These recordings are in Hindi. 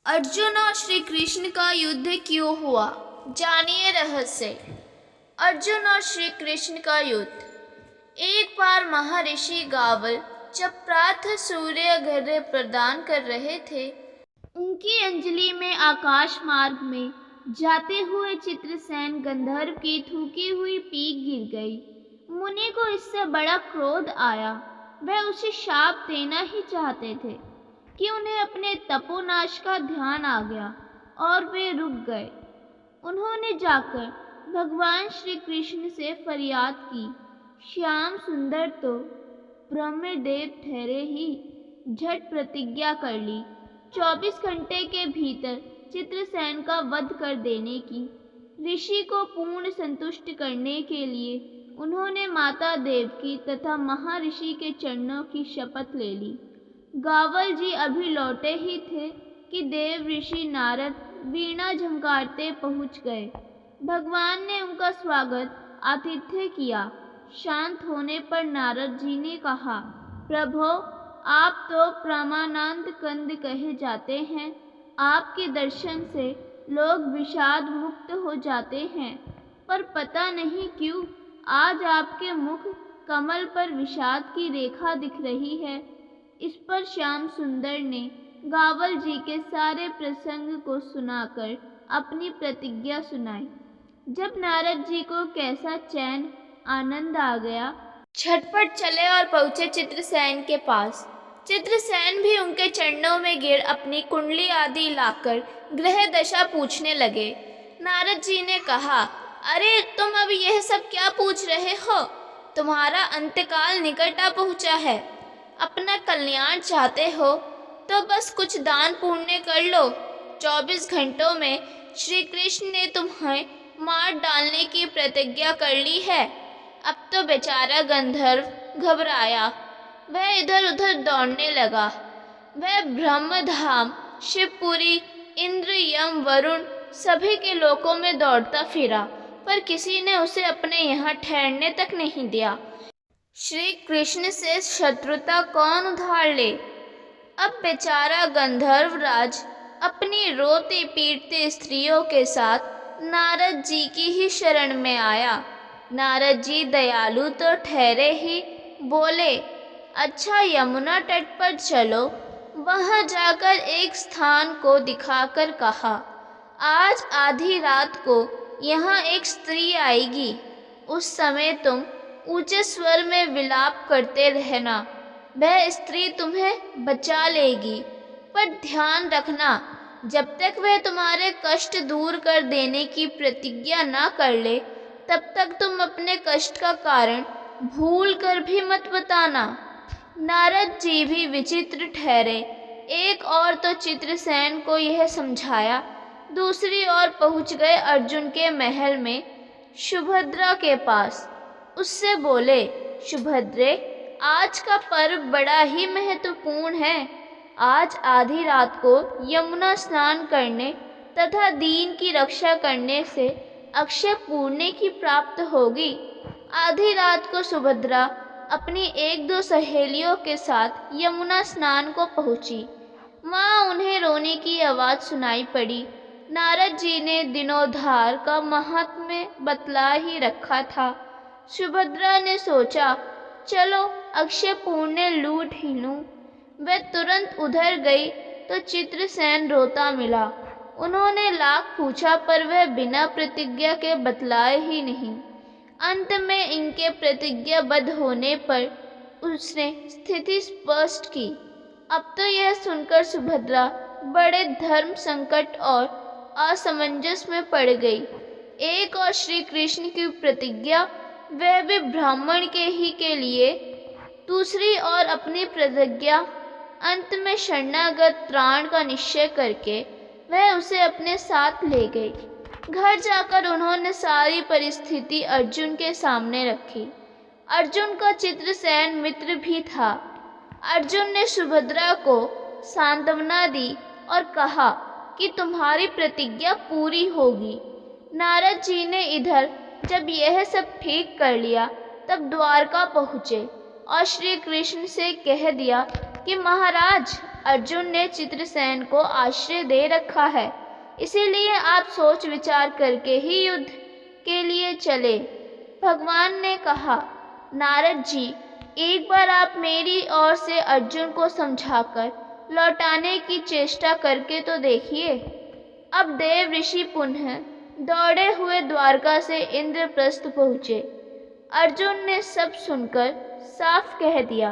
अर्जुन और श्री कृष्ण का युद्ध क्यों हुआ, जानिए रहस्य। अर्जुन और श्री कृष्ण का युद्ध। एक बार महर्षि गावल जब प्रातः सूर्य घर्य प्रदान कर रहे थे, उनकी अंजलि में आकाश मार्ग में जाते हुए चित्रसेन गंधर्व की थूकी हुई पीक गिर गई। मुनि को इससे बड़ा क्रोध आया। वह उसे शाप देना ही चाहते थे कि उन्हें अपने तपोनाश का ध्यान आ गया और वे रुक गए। उन्होंने जाकर भगवान श्री कृष्ण से फरियाद की, श्याम सुंदर तो ब्रह्मदेव ठहरे ही। झट प्रतिज्ञा कर ली 24 घंटे के भीतर चित्रसेन का वध कर देने की। ऋषि को पूर्ण संतुष्ट करने के लिए उन्होंने माता देवकी तथा महर्षि के चरणों की शपथ ले ली। गावल जी अभी लौटे ही थे कि देव ऋषि नारद वीणा झंकारते पहुंच गए। भगवान ने उनका स्वागत आतिथ्य किया। शांत होने पर नारद जी ने कहा, प्रभो, आप तो प्रमानंद कंद कहे जाते हैं। आपके दर्शन से लोग विषाद मुक्त हो जाते हैं, पर पता नहीं क्यों आज आपके मुख कमल पर विषाद की रेखा दिख रही है। इस पर श्याम सुंदर ने गावल जी के सारे प्रसंग को सुनाकर अपनी प्रतिज्ञा सुनाई। जब नारद जी को कैसा चैन आनंद आ गया, झटपट चले और पहुँचे चित्रसेन के पास। चित्रसेन भी उनके चरणों में गिर अपनी कुंडली आदि लाकर ग्रह दशा पूछने लगे। नारद जी ने कहा, अरे तुम अब यह सब क्या पूछ रहे हो? तुम्हारा अंतकाल निकट आ पहुँचा है। अपना कल्याण चाहते हो तो बस कुछ दान पुण्य कर लो। 24 घंटों में श्री कृष्ण ने तुम्हें मार डालने की प्रतिज्ञा कर ली है। अब तो बेचारा गंधर्व घबराया। वह इधर उधर दौड़ने लगा। वह ब्रह्मधाम, शिवपुरी, इंद्र, यम, वरुण सभी के लोकों में दौड़ता फिरा, पर किसी ने उसे अपने यहाँ ठहरने तक नहीं दिया। श्री कृष्ण से शत्रुता कौन उधार ले? अब बेचारा गंधर्व राज अपनी रोती पीटती स्त्रियों के साथ नारद जी की ही शरण में आया। नारद जी दयालु तो ठहरे ही, बोले, अच्छा यमुना तट पर चलो। वहां जाकर एक स्थान को दिखाकर कहा, आज आधी रात को यहाँ एक स्त्री आएगी। उस समय तुम ऊंचे स्वर में विलाप करते रहना। वह स्त्री तुम्हें बचा लेगी, पर ध्यान रखना, जब तक वह तुम्हारे कष्ट दूर कर देने की प्रतिज्ञा ना कर ले, तब तक तुम अपने कष्ट का कारण भूल कर भी मत बताना। नारद जी भी विचित्र ठहरे। एक और तो चित्रसेन को यह समझाया, दूसरी ओर पहुंच गए अर्जुन के महल में सुभद्रा के पास। उससे बोले, सुभद्रे, आज का पर्व बड़ा ही महत्वपूर्ण है। आज आधी रात को यमुना स्नान करने तथा दीन की रक्षा करने से अक्षय पुण्य की प्राप्त होगी। आधी रात को सुभद्रा अपनी 1-2 सहेलियों के साथ यमुना स्नान को पहुंची। माँ उन्हें रोने की आवाज़ सुनाई पड़ी। नारद जी ने दिनोधार का महात्म्य बतला ही रखा था। सुभद्रा ने सोचा, चलो अक्षय पुण्य लूट ही लूं। वह तुरंत उधर गई तो चित्रसेन रोता मिला। उन्होंने लाख पूछा, पर वह बिना प्रतिज्ञा के बतलाए ही नहीं। अंत में इनके प्रतिज्ञाबद्ध होने पर उसने स्थिति स्पष्ट की। अब तो यह सुनकर सुभद्रा बड़े धर्म संकट और असमंजस में पड़ गई। एक और श्री कृष्ण की प्रतिज्ञा, वह भी ब्राह्मण के ही के लिए, दूसरी ओर अपनी प्रतिज्ञा। अंत में शरणागत प्राण का निश्चय करके वह उसे अपने साथ ले गई। घर जाकर उन्होंने सारी परिस्थिति अर्जुन के सामने रखी। अर्जुन का चित्रसेन मित्र भी था। अर्जुन ने सुभद्रा को सांत्वना दी और कहा कि तुम्हारी प्रतिज्ञा पूरी होगी। नारद जी ने इधर जब यह सब ठीक कर लिया, तब द्वारका पहुँचे और श्री कृष्ण से कह दिया कि महाराज, अर्जुन ने चित्रसेन को आश्रय दे रखा है, इसीलिए आप सोच विचार करके ही युद्ध के लिए चले। भगवान ने कहा, नारद जी, एक बार आप मेरी ओर से अर्जुन को समझाकर लौटाने की चेष्टा करके तो देखिए। अब देव ऋषि पुनः दौड़े हुए द्वारका से इंद्रप्रस्थ पहुँचे। अर्जुन ने सब सुनकर साफ कह दिया,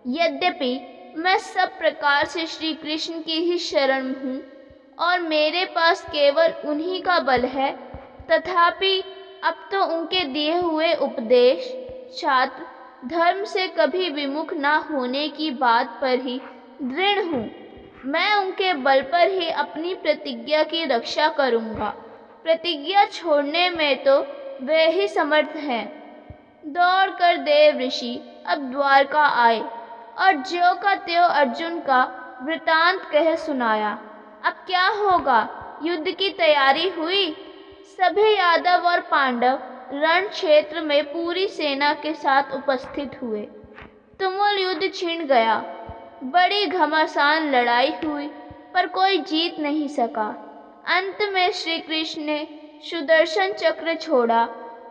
यद्यपि मैं सब प्रकार से श्री कृष्ण की ही शरण हूँ और मेरे पास केवल उन्हीं का बल है, तथापि अब तो उनके दिए हुए उपदेश छात्र धर्म से कभी विमुख न होने की बात पर ही दृढ़ हूँ। मैं उनके बल पर ही अपनी प्रतिज्ञा की रक्षा करूँगा। प्रतिज्ञा छोड़ने में तो वे ही समर्थ हैं। दौड़कर देव ऋषि अब द्वारका आए और ज्यों का त्यों अर्जुन का वृतांत कह सुनाया। अब क्या होगा? युद्ध की तैयारी हुई। सभी यादव और पांडव रण क्षेत्र में पूरी सेना के साथ उपस्थित हुए। तुमुल युद्ध छिड़ गया। बड़ी घमासान लड़ाई हुई, पर कोई जीत नहीं सका। अंत में श्री कृष्ण ने सुदर्शन चक्र छोड़ा,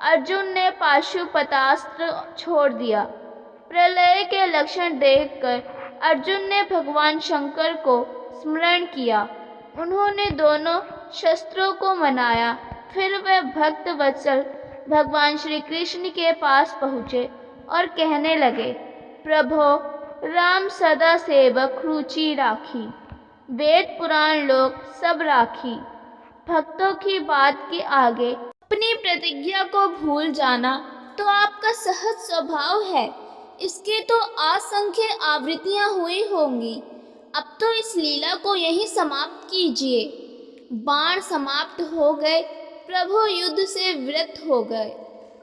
अर्जुन ने पाशुपतास्त्र छोड़ दिया। प्रलय के लक्षण देखकर अर्जुन ने भगवान शंकर को स्मरण किया। उन्होंने दोनों शस्त्रों को मनाया। फिर वे भक्त वत्सल भगवान श्री कृष्ण के पास पहुँचे और कहने लगे, प्रभो, राम सदा सेवक रुचि राखी, वेद पुराण लोक सब राखी। भक्तों की बात के आगे अपनी प्रतिज्ञा को भूल जाना तो आपका सहज स्वभाव है। इसके तो असंख्य आवृत्तियां हुई होंगी। अब तो इस लीला को यहीं समाप्त कीजिए। बाण समाप्त हो गए। प्रभु युद्ध से विरत हो गए।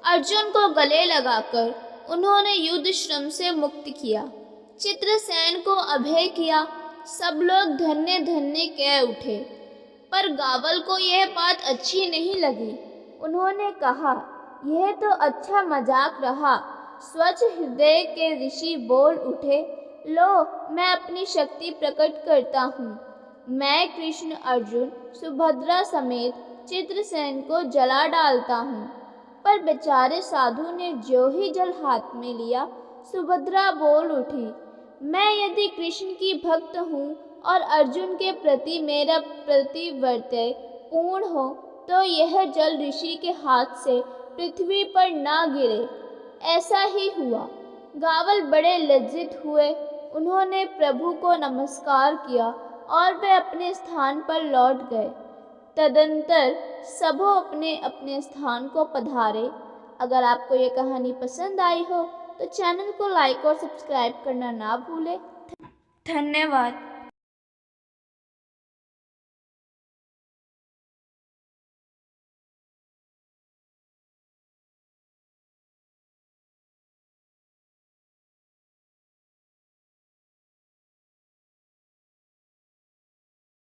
अर्जुन को गले लगाकर उन्होंने युद्ध श्रम से मुक्त किया। चित्रसेन को अभय किया। सब लोग धन्य धन्य कह उठे। पर गावल को यह बात अच्छी नहीं लगी। उन्होंने कहा, यह तो अच्छा मजाक रहा। स्वच्छ हृदय के ऋषि बोल उठे, लो, मैं अपनी शक्ति प्रकट करता हूँ। मैं कृष्ण अर्जुन सुभद्रा समेत चित्रसेन को जला डालता हूँ। पर बेचारे साधु ने जो ही जल हाथ में लिया, सुभद्रा बोल उठी, मैं यदि कृष्ण की भक्त हूँ और अर्जुन के प्रति मेरा प्रतिवर्त्य पूर्ण हो, तो यह जल ऋषि के हाथ से पृथ्वी पर ना गिरे। ऐसा ही हुआ। गावल बड़े लज्जित हुए। उन्होंने प्रभु को नमस्कार किया और वे अपने स्थान पर लौट गए। तदंतर सबों अपने अपने स्थान को पधारे। अगर आपको ये कहानी पसंद आई हो तो चैनल को लाइक और सब्सक्राइब करना ना भूलें। धन्यवाद।